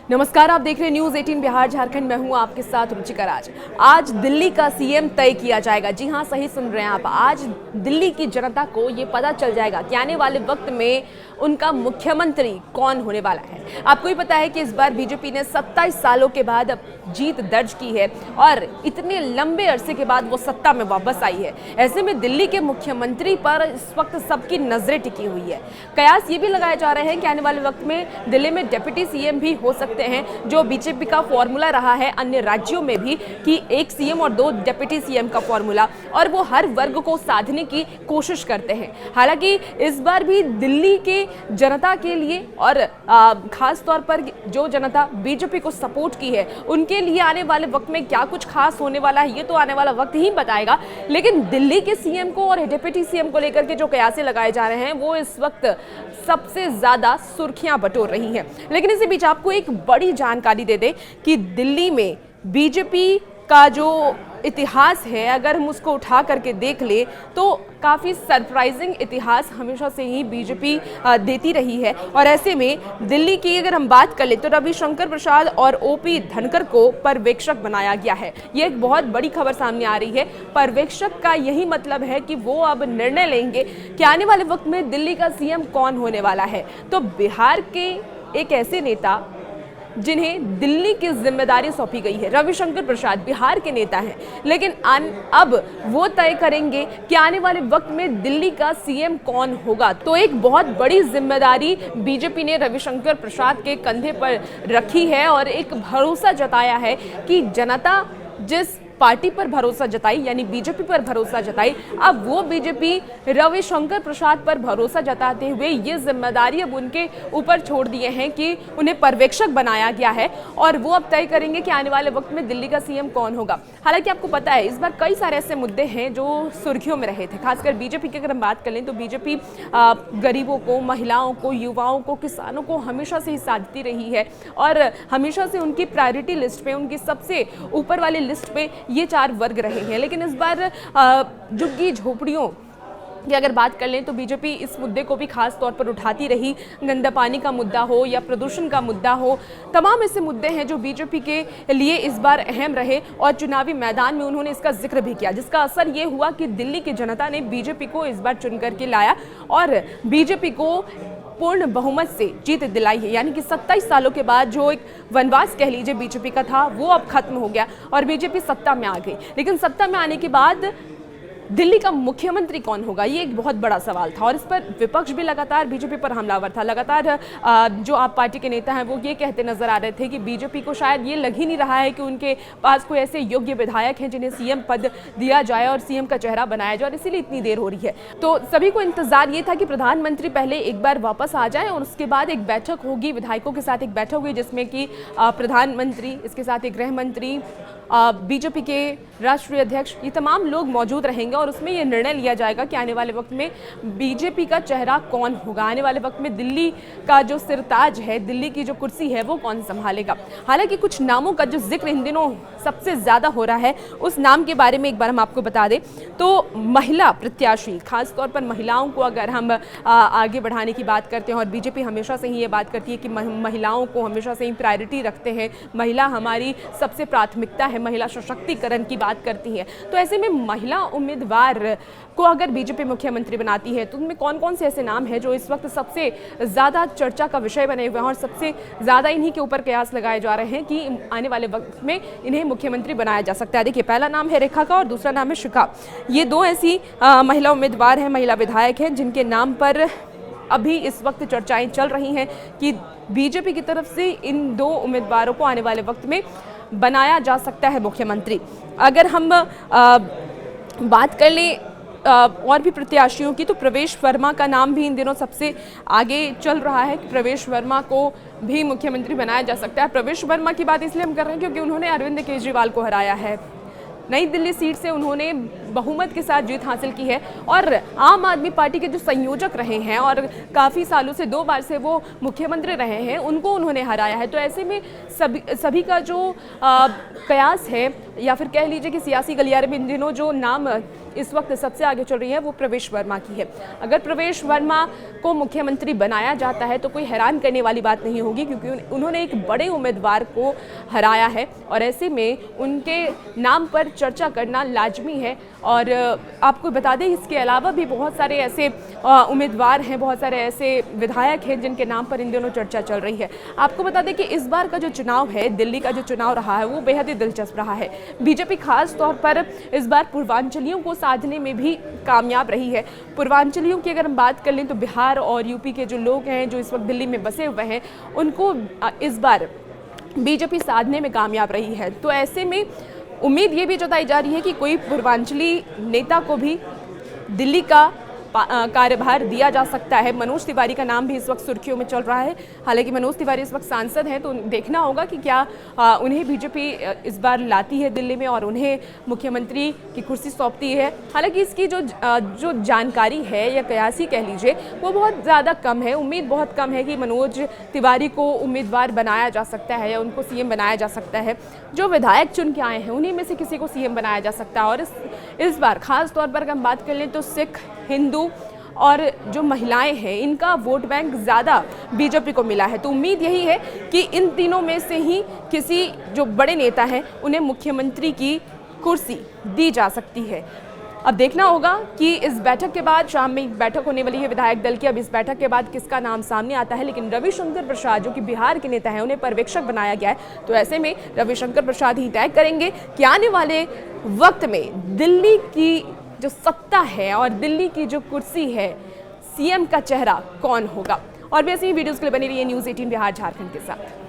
नमस्कार, आप देख रहे हैं न्यूज 18 बिहार झारखंड। मैं हूं आपके साथ रुचिका राज। आज दिल्ली का सीएम तय किया जाएगा। जी हां, सही सुन रहे हैं आप। आज दिल्ली की जनता को ये पता चल जाएगा कि आने वाले वक्त में उनका मुख्यमंत्री कौन होने वाला है। आपको ही पता है कि इस बार बीजेपी ने 27 सालों के बाद जीत दर्ज की है और इतने लंबे अरसे के बाद वो सत्ता में वापस आई है। ऐसे में दिल्ली के मुख्यमंत्री पर इस वक्त सबकी नजरें टिकी हुई है। कयास ये भी लगाए जा रहे हैं कि आने वाले वक्त में दिल्ली में डिप्टी सीएम भी हो सकते हैं, जो बीजेपी का फॉर्मूला रहा है अन्य राज्यों में भी कि एक सीएम और 2 डिप्टी सीएम का फॉर्मूला, और वो हर वर्ग को साधने की कोशिश करते हैं। हालांकि इस बार भी दिल्ली के जनता के लिए और खास तौर पर जो जनता बीजेपी को सपोर्ट की है उनके लिए आने वाले वक्त में क्या कुछ खास होने वाला है, ये तो आने वाला वक्त ही बताएगा। लेकिन दिल्ली के सीएम को और डिप्टी सीएम को लेकर के जो कयासे लगाए जा रहे हैं वो इस वक्त सबसे ज्यादा सुर्खियां बटोर रही हैं। लेकिन इसी बीच आपको एक बड़ी जानकारी दे दें कि दिल्ली में बीजेपी का जो इतिहास है, अगर हम उसको उठा करके देख ले तो काफ़ी सरप्राइजिंग इतिहास हमेशा से ही बीजेपी देती रही है। और ऐसे में दिल्ली की अगर हम बात कर ले तो रविशंकर प्रसाद और ओपी धनखड़ को पर्यवेक्षक बनाया गया है। ये एक बहुत बड़ी खबर सामने आ रही है। पर्यवेक्षक का यही मतलब है कि वो अब निर्णय लेंगे कि आने वाले वक्त में दिल्ली का सीएम कौन होने वाला है। तो बिहार के एक ऐसे नेता जिन्हें दिल्ली की जिम्मेदारी सौंपी गई है, रविशंकर प्रसाद बिहार के नेता हैं, लेकिन अब वो तय करेंगे कि आने वाले वक्त में दिल्ली का सीएम कौन होगा। तो एक बहुत बड़ी जिम्मेदारी बीजेपी ने रविशंकर प्रसाद के कंधे पर रखी है और एक भरोसा जताया है कि जनता जिस पार्टी पर भरोसा जताई यानी बीजेपी पर भरोसा जताई, अब वो बीजेपी रविशंकर प्रसाद पर भरोसा जताते हुए ये जिम्मेदारी अब उनके ऊपर छोड़ दिए हैं कि उन्हें पर्यवेक्षक बनाया गया है और वो अब तय करेंगे कि आने वाले वक्त में दिल्ली का सीएम कौन होगा। हालांकि आपको पता है इस बार कई सारे ऐसे मुद्दे हैं जो सुर्खियों में रहे थे। खासकर बीजेपी की अगर हम बात कर लें तो बीजेपी गरीबों को, महिलाओं को, युवाओं को, किसानों को हमेशा से ही साथ देती रही है और हमेशा से उनकी प्रायोरिटी लिस्ट पे, उनकी सबसे ऊपर वाली लिस्ट पे ये 4 वर्ग रहे हैं। लेकिन इस बार झुग्गी झोपड़ियों की अगर बात कर लें तो बीजेपी इस मुद्दे को भी खास तौर पर उठाती रही। गंदा पानी का मुद्दा हो या प्रदूषण का मुद्दा हो, तमाम ऐसे मुद्दे हैं जो बीजेपी के लिए इस बार अहम रहे और चुनावी मैदान में उन्होंने इसका जिक्र भी किया, जिसका असर ये हुआ कि दिल्ली की जनता ने बीजेपी को इस बार चुन करके लाया और बीजेपी को पूर्ण बहुमत से जीत दिलाई है। यानी कि 27 सालों के बाद जो एक वनवास कह लीजिए बीजेपी का था वो अब खत्म हो गया और बीजेपी सत्ता में आ गई। लेकिन सत्ता में आने के बाद दिल्ली का मुख्यमंत्री कौन होगा, ये एक बहुत बड़ा सवाल था और इस पर विपक्ष भी लगातार बीजेपी पर हमलावर था। लगातार जो आप पार्टी के नेता हैं वो ये कहते नजर आ रहे थे कि बीजेपी को शायद ये लग ही नहीं रहा है कि उनके पास कोई ऐसे योग्य विधायक हैं जिन्हें सीएम पद दिया जाए और सीएम का चेहरा बनाया जाए, और इसीलिए इतनी देर हो रही है। तो सभी को इंतजार ये था कि प्रधानमंत्री पहले एक बार वापस आ जाए और उसके बाद एक बैठक होगी, विधायकों के साथ एक बैठक हुई जिसमें कि प्रधानमंत्री, इसके साथ एक गृह मंत्री, बीजेपी के राष्ट्रीय अध्यक्ष, ये तमाम लोग मौजूद रहेंगे और उसमें ये निर्णय लिया जाएगा कि आने वाले वक्त में बीजेपी का चेहरा कौन होगा, आने वाले वक्त में दिल्ली का जो सिरताज है, दिल्ली की जो कुर्सी है वो कौन संभालेगा। हालांकि कुछ नामों का जो जिक्र इन दिनों सबसे ज्यादा हो रहा है, उस नाम के बारे में एक बार हम आपको बता दें तो महिला प्रत्याशी, खासतौर पर महिलाओं को अगर हम आगे बढ़ाने की बात करते हैं और बीजेपी हमेशा से ही ये बात करती है कि महिलाओं को हमेशा से ही प्रायोरिटी रखते हैं, महिला हमारी सबसे प्राथमिकता है, महिला सशक्तिकरण की बात करती है। तो ऐसे में महिला उम्मीदवार को अगर बीजेपी मुख्यमंत्री बनाती है तो उनमें कौन कौन से ऐसे नाम हैं जो इस वक्त सबसे ज़्यादा चर्चा का विषय बने हुए हैं और सबसे ज़्यादा इन्हीं के ऊपर कयास लगाए जा रहे हैं कि आने वाले वक्त में इन्हें मुख्यमंत्री बनाया जा सकता है। देखिए, पहला नाम है रेखा का और दूसरा नाम है शिखा। ये 2 ऐसी महिला उम्मीदवार हैं, महिला विधायक हैं जिनके नाम पर अभी इस वक्त चर्चाएं चल रही हैं कि बीजेपी की तरफ से इन 2 उम्मीदवारों को आने वाले वक्त में बनाया जा सकता है मुख्यमंत्री। अगर हम बात कर लें और भी प्रत्याशियों की तो प्रवेश वर्मा का नाम भी इन दिनों सबसे आगे चल रहा है कि प्रवेश वर्मा को भी मुख्यमंत्री बनाया जा सकता है। प्रवेश वर्मा की बात इसलिए हम कर रहे हैं क्योंकि उन्होंने अरविंद केजरीवाल को हराया है। नई दिल्ली सीट से उन्होंने बहुमत के साथ जीत हासिल की है और आम आदमी पार्टी के जो संयोजक रहे हैं और काफ़ी सालों से 2 बार से वो मुख्यमंत्री रहे हैं, उनको उन्होंने हराया है। तो ऐसे में सभी का जो कयास है या फिर कह लीजिए कि सियासी गलियारे में इन दिनों जो नाम इस वक्त सबसे आगे चल रही है वो प्रवेश वर्मा की है। अगर प्रवेश वर्मा को मुख्यमंत्री बनाया जाता है तो कोई हैरान करने वाली बात नहीं होगी, क्योंकि उन्होंने एक बड़े उम्मीदवार को हराया है और ऐसे में उनके नाम पर चर्चा करना लाजमी है। और आपको बता दें, इसके अलावा भी बहुत सारे ऐसे उम्मीदवार हैं, बहुत सारे ऐसे विधायक हैं जिनके नाम पर इन दिनों चर्चा चल रही है। आपको बता दें कि इस बार का जो चुनाव है, दिल्ली का जो चुनाव रहा है, वो बेहद ही दिलचस्प रहा है। बीजेपी खास तौर पर इस बार पूर्वांचलियों को साधने में भी कामयाब रही है। पूर्वांचलियों की अगर हम बात कर लें तो बिहार और यूपी के जो लोग हैं जो इस वक्त दिल्ली में बसे हुए हैं, उनको इस बार बीजेपी साधने में कामयाब रही है। तो ऐसे में उम्मीद ये भी जताई जा रही है कि कोई पूर्वांचली नेता को भी दिल्ली का कार्यभार दिया जा सकता है। मनोज तिवारी का नाम भी इस वक्त सुर्खियों में चल रहा है। हालांकि मनोज तिवारी इस वक्त सांसद हैं, तो देखना होगा कि क्या उन्हें बीजेपी इस बार लाती है दिल्ली में और उन्हें मुख्यमंत्री की कुर्सी सौंपती है। हालांकि इसकी जो जानकारी है या कयासी कह लीजिए, वो बहुत ज़्यादा कम है। उम्मीद बहुत कम है कि मनोज तिवारी को उम्मीदवार बनाया जा सकता है या उनको सीएम बनाया जा सकता है। जो विधायक चुन के आए हैं उन्हीं में से किसी को सीएम बनाया जा सकता है। और इस बार खास तौर पर अगर हम बात कर लें तो सिख, हिंदू और जो महिलाएं हैं, इनका वोट बैंक ज़्यादा बीजेपी को मिला है। तो उम्मीद यही है कि इन तीनों में से ही किसी जो बड़े नेता हैं उन्हें मुख्यमंत्री की कुर्सी दी जा सकती है। अब देखना होगा कि इस बैठक के बाद, शाम में एक बैठक होने वाली है विधायक दल की, अब इस बैठक के बाद किसका नाम सामने आता है। लेकिन रविशंकर प्रसाद जो कि बिहार के नेता हैं, उन्हें पर्यवेक्षक बनाया गया है। तो ऐसे में रविशंकर प्रसाद ही तय करेंगे कि आने वाले वक्त में दिल्ली की जो सत्ता है और दिल्ली की जो कुर्सी है, सीएम का चेहरा कौन होगा। और भी ऐसी ही वीडियोस के लिए बनी रही है न्यूज़ 18 बिहार झारखंड के साथ।